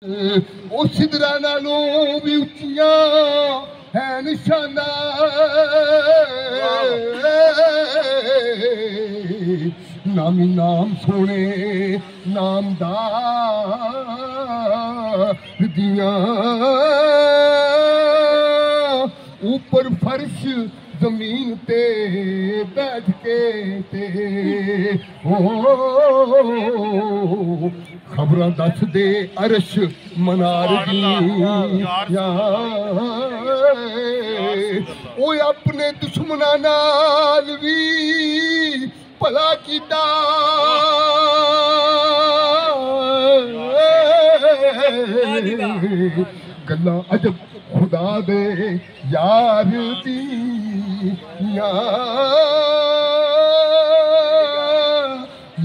ओ सिदरा नालों भी उच्चियां है निशाना नामी नाम सोने नामदार दिया ऊपर फर्श जमीन ते बैठ के ते हो खबरां दस दे अरश मनार दियां ओए अपने दुश्मनां नाल भी भला कीता गल्लां अजब खुदा दे यार दी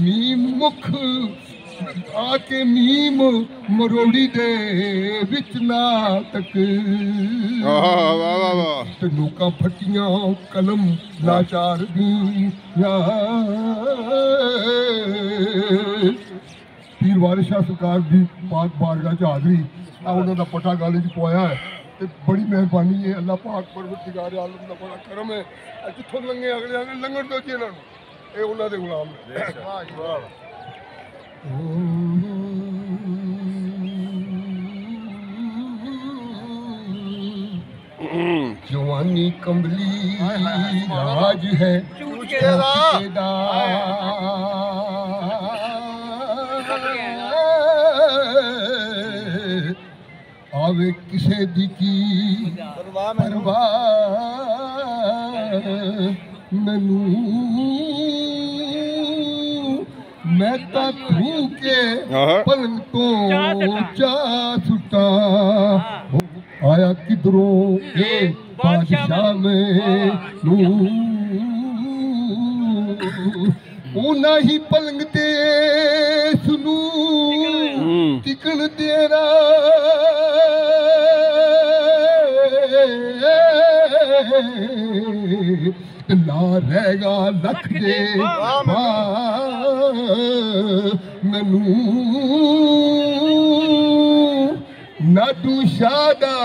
मीम मुख आके मीम मरोड़ी दे विच नाटक ते नोका फटियां कलम लाचार दियां पीर वारिस शाह सरकार दी पाक बारगाह च हाज़री उन्हों का पटा गाले च पोया है ते बड़ी मेहरबानी है अल्लाह पाक परवरदिगार आलम का बड़ा करम है जिथों लंघे अगले आगे लंघन दो जी इन्होंने ये उन्होंने गुलाम ने जवानी कमली राज है आवे किसे दी की परवाह मैनू मैं ता तू के पलंग तो चा सुटा आया किधरों के बादशाह में ऊना ही पलंग ते सुनू टिकन तेरा ला रहेगा लख दे मैनू नाडू शादा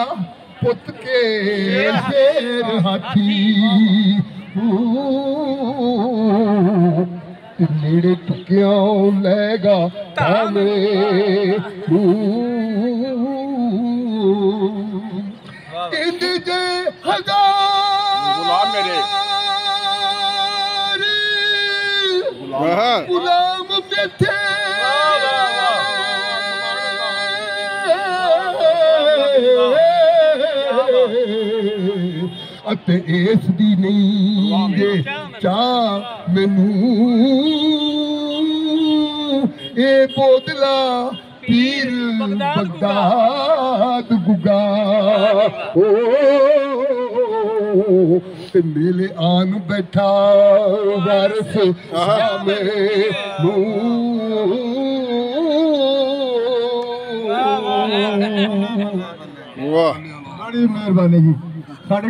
पुत के शेर हाथी नेड़े टुकियां लेगा तामे इंद जे हजार गुलाम बैठे अते इस दी नहीं जे चा मैनू ए बोदला पीर बगदाद गुगा ओ ते मेले आन बैठा वारिस वाह बड़ी मेहरबानी जी।